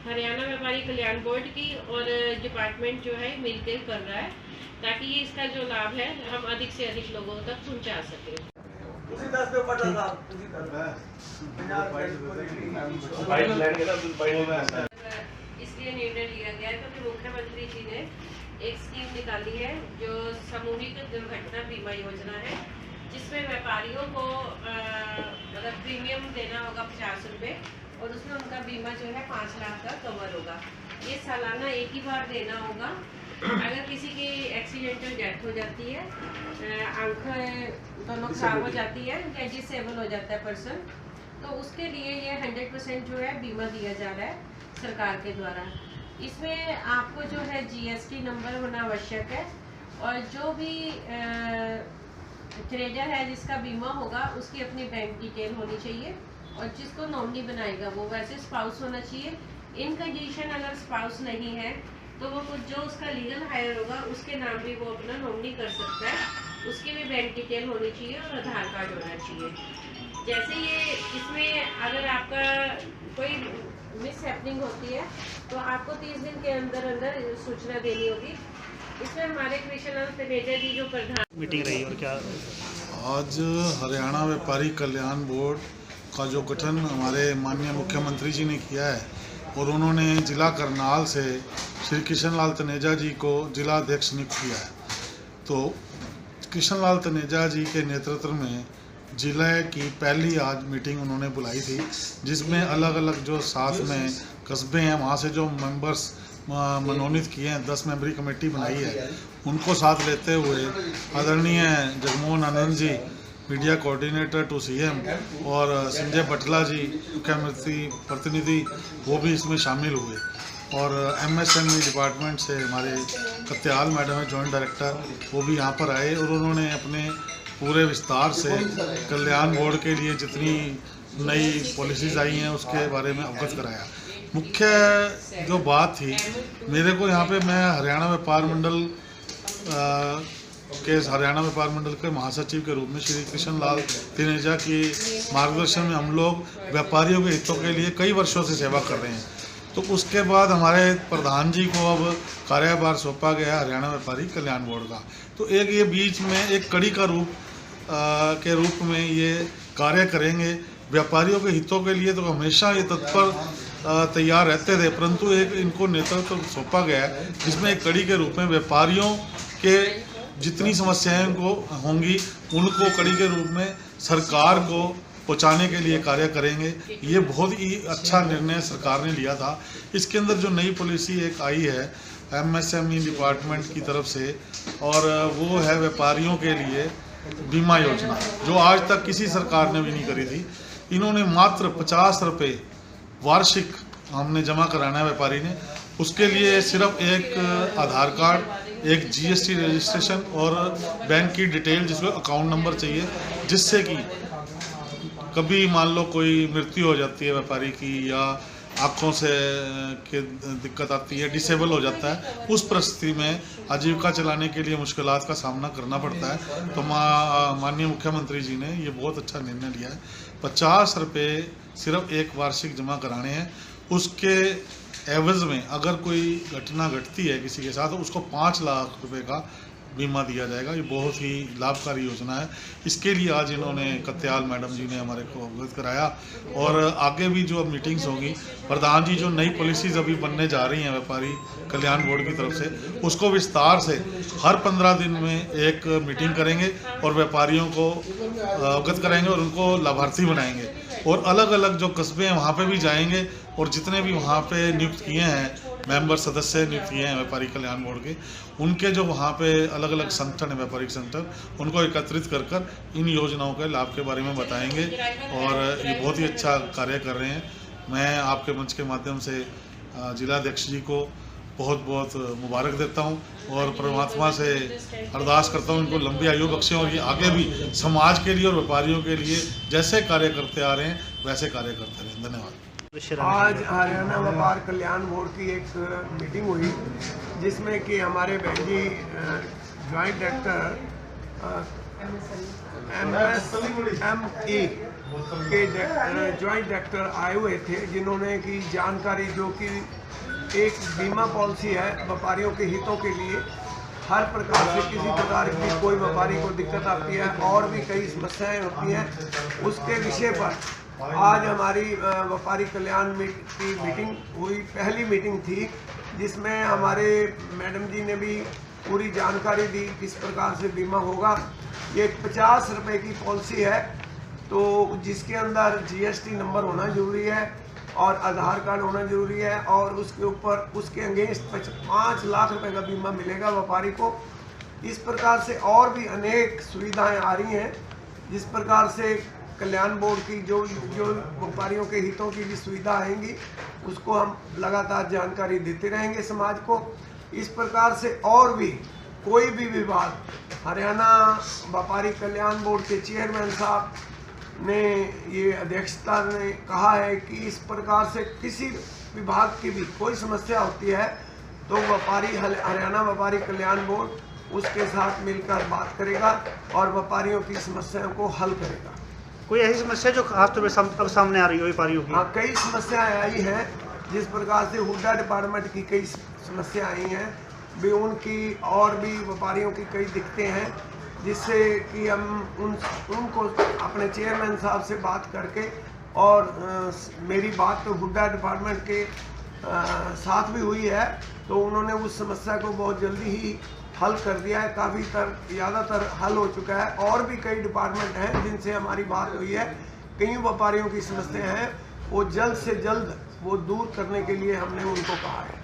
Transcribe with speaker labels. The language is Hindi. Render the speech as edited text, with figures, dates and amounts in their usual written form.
Speaker 1: हरियाणा व्यापारी कल्याण बोर्ड की और डिपार्टमेंट जो है मिलकर कर रहा है, ताकि ये इसका जो लाभ है हम अधिक से अधिक लोगों तक पहुंचा सकें। इसलिए निर्णय लिया गया है क्योंकि मुख्यमंत्री जी ने एक स्कीम निकाली है जो सामूहिक दुर्घटना बीमा योजना है, जिसमें व्यापारियों को मतलब प्रीमियम देना होगा 50 रुपये और उसमें उनका बीमा जो है 5 लाख का कवर होगा। ये सालाना एक ही बार देना होगा। अगर किसी की एक्सीडेंटल डेथ हो जाती है, आंख दोनों खराब हो जाती है या डिसेबल हो जाता है पर्सन, तो उसके लिए ये 100% जो है बीमा दिया जा रहा है सरकार के द्वारा। इसमें आपको जो है GST नंबर होना आवश्यक है और जो भी ट्रेडर है जिसका बीमा होगा उसकी अपनी बैंक डिटेल होनी चाहिए और जिसको नॉमिनी बनाएगा वो वैसे स्पाउस होना चाहिए। इन कंडीशन अगर स्पाउस नहीं है तो वो कुछ जो उसका लीगल हायर होगा उसके नाम भी वो अपना नॉमिनी कर सकता है, उसकी भी बैंक डिटेल होनी चाहिए और आधार कार्ड होना चाहिए। जैसे ये इसमें अगर आपका कोई मिस हैपनिंग होती है तो आपको 30 दिन के अंदर अंदर सूचना देनी होगी। इसमें हमारे कृष्णलाल तनेजा जी जो प्रधान
Speaker 2: मीटिंग रही और क्या
Speaker 3: आज हरियाणा व्यापारी कल्याण बोर्ड का जो गठन हमारे माननीय मुख्यमंत्री जी ने किया है और उन्होंने जिला करनाल से श्री कृष्णलाल तनेजा जी को जिला अध्यक्ष नियुक्त किया है। तो कृष्णलाल तनेजा जी के नेतृत्व में जिले की पहली आज मीटिंग उन्होंने बुलाई थी, जिसमें अलग अलग जो साथ में कस्बे हैं वहाँ से जो मेंबर्स मनोनीत किए हैं, 10 मेंबरी कमेटी बनाई है, उनको साथ लेते हुए आदरणीय Jagmohan Anand ji media coordinator to CM और संजय बटला जी मुख्यमंत्री प्रतिनिधि वो भी इसमें शामिल हुए और MSME डिपार्टमेंट से हमारे कत्याल मैडम है जॉइंट डायरेक्टर, वो भी यहाँ पर आए और उन्होंने अपने पूरे विस्तार से कल्याण बोर्ड के लिए जितनी नई पॉलिसीज़ आई हैं उसके बारे में अवगत कराया। मुख्य जो बात थी मेरे को यहाँ पे मैं हरियाणा व्यापार मंडल के महासचिव के रूप में श्री कृष्णलाल तनेजा की मार्गदर्शन में हम लोग व्यापारियों के हितों के लिए कई वर्षों से सेवा कर रहे हैं। तो उसके बाद हमारे प्रधान जी को अब कार्यभार सौंपा गया हरियाणा व्यापारी कल्याण बोर्ड का। तो एक ये बीच में एक कड़ी का रूप में ये कार्य करेंगे। व्यापारियों के हितों के लिए तो हमेशा ये तत्पर तैयार रहते थे, परंतु एक इनको नेतृत्व सौंपा गया है जिसमें एक कड़ी के रूप में व्यापारियों के जितनी समस्याएं को होंगी उनको कड़ी के रूप में सरकार को पहुंचाने के लिए कार्य करेंगे। ये बहुत ही अच्छा निर्णय सरकार ने लिया था। इसके अंदर जो नई पॉलिसी एक आई है MSME डिपार्टमेंट की तरफ से और वो है व्यापारियों के लिए बीमा योजना, जो आज तक किसी सरकार ने भी नहीं करी थी। इन्होंने मात्र 50 रुपये वार्षिक हमने जमा कराना है व्यापारी ने, उसके लिए सिर्फ एक आधार कार्ड, एक GST रजिस्ट्रेशन और बैंक की डिटेल जिसमें अकाउंट नंबर चाहिए, जिससे कि कभी मान लो कोई मृत्यु हो जाती है व्यापारी की या आँखों से के दिक्कत आती है, डिसेबल हो जाता है, उस परिस्थिति में आजीविका चलाने के लिए मुश्किलात का सामना करना पड़ता है। तो माननीय मुख्यमंत्री जी ने ये बहुत अच्छा निर्णय लिया है। 50 रुपये सिर्फ एक वार्षिक जमा कराने हैं, उसके एवज में अगर कोई घटना घटती है किसी के साथ तो उसको 5 लाख रुपए का बीमा दिया जाएगा। ये बहुत ही लाभकारी योजना है। इसके लिए आज इन्होंने कत्याल मैडम जी ने हमारे को अवगत कराया और आगे भी जो अब मीटिंग्स होगी, प्रधान जी जो नई पॉलिसीज़ अभी बनने जा रही हैं व्यापारी कल्याण बोर्ड की तरफ से, उसको विस्तार से हर 15 दिन में एक मीटिंग करेंगे और व्यापारियों को अवगत कराएंगे और उनको लाभार्थी बनाएंगे और अलग अलग जो कस्बे हैं वहाँ पे भी जाएंगे और जितने भी वहाँ पे नियुक्त किए हैं मेंबर सदस्य नियुक्त किए हैं व्यापारी कल्याण बोर्ड के, उनके जो वहाँ पे अलग अलग संगठन है व्यापारिक संगठन, उनको एकत्रित कर इन योजनाओं के लाभ के बारे में बताएंगे और ये बहुत ही अच्छा कार्य कर रहे हैं। मैं आपके मंच के माध्यम से जिलाध्यक्ष जी को बहुत बहुत मुबारक देता हूं और परमात्मा से अरदास करता हूं इनको लंबी आयु बख्शें और ये आगे भी समाज के लिए और व्यापारियों के लिए जैसे कार्य करते आ रहे हैं वैसे कार्य करते रहें। धन्यवाद।
Speaker 4: आज हरियाणा व्यापार कल्याण बोर्ड की एक मीटिंग हुई जिसमें कि हमारे बहन जी जॉइंट डायरेक्टर MSME के जॉइंट डायरेक्टर आए हुए थे, जिन्होंने की जानकारी, जो कि एक बीमा पॉलिसी है व्यापारियों के हितों के लिए। हर प्रकार से किसी प्रकार की कोई व्यापारी को दिक्कत आती है और भी कई समस्याएं होती हैं, उसके विषय पर आज हमारी व्यापारी कल्याण की मीटिंग हुई। पहली मीटिंग थी जिसमें हमारे मैडम जी ने भी पूरी जानकारी दी किस प्रकार से बीमा होगा। ये 50 रुपये की पॉलिसी है, तो जिसके अंदर GST नंबर होना जरूरी है और आधार कार्ड होना जरूरी है, और उसके ऊपर उसके अगेंस्ट 5 लाख रुपए का बीमा मिलेगा व्यापारी को। इस प्रकार से और भी अनेक सुविधाएं आ रही हैं, जिस प्रकार से कल्याण बोर्ड की जो व्यापारियों के हितों की भी सुविधा आएंगी, उसको हम लगातार जानकारी देते रहेंगे समाज को। इस प्रकार से और भी कोई भी विवाद, हरियाणा व्यापारी कल्याण बोर्ड के चेयरमैन साहब ने ये अध्यक्षता ने कहा है कि इस प्रकार से किसी विभाग की भी कोई समस्या होती है तो व्यापारी हरियाणा व्यापारी कल्याण बोर्ड उसके साथ मिलकर बात करेगा और व्यापारियों की समस्याओं को हल करेगा।
Speaker 2: कोई ऐसी समस्या जो खासतौर पर अब सामने आ रही हो व्यापारियों की?
Speaker 4: हाँ, कई समस्याएं आई हैं, जिस प्रकार से हुड्डा डिपार्टमेंट की कई समस्या आई हैं भी, उनकी और भी व्यापारियों की कई दिक्कतें हैं, जिससे कि हम उनको अपने चेयरमैन साहब से बात करके, और मेरी बात तो हुड्डा डिपार्टमेंट के साथ भी हुई है, तो उन्होंने उस समस्या को बहुत जल्दी ही हल कर दिया है। काफ़ी ज़्यादातर हल हो चुका है। और भी कई डिपार्टमेंट हैं जिनसे हमारी बात हुई है, कई व्यापारियों की समस्याएं हैं, वो जल्द से जल्द वो दूर करने के लिए हमने उनको कहा है।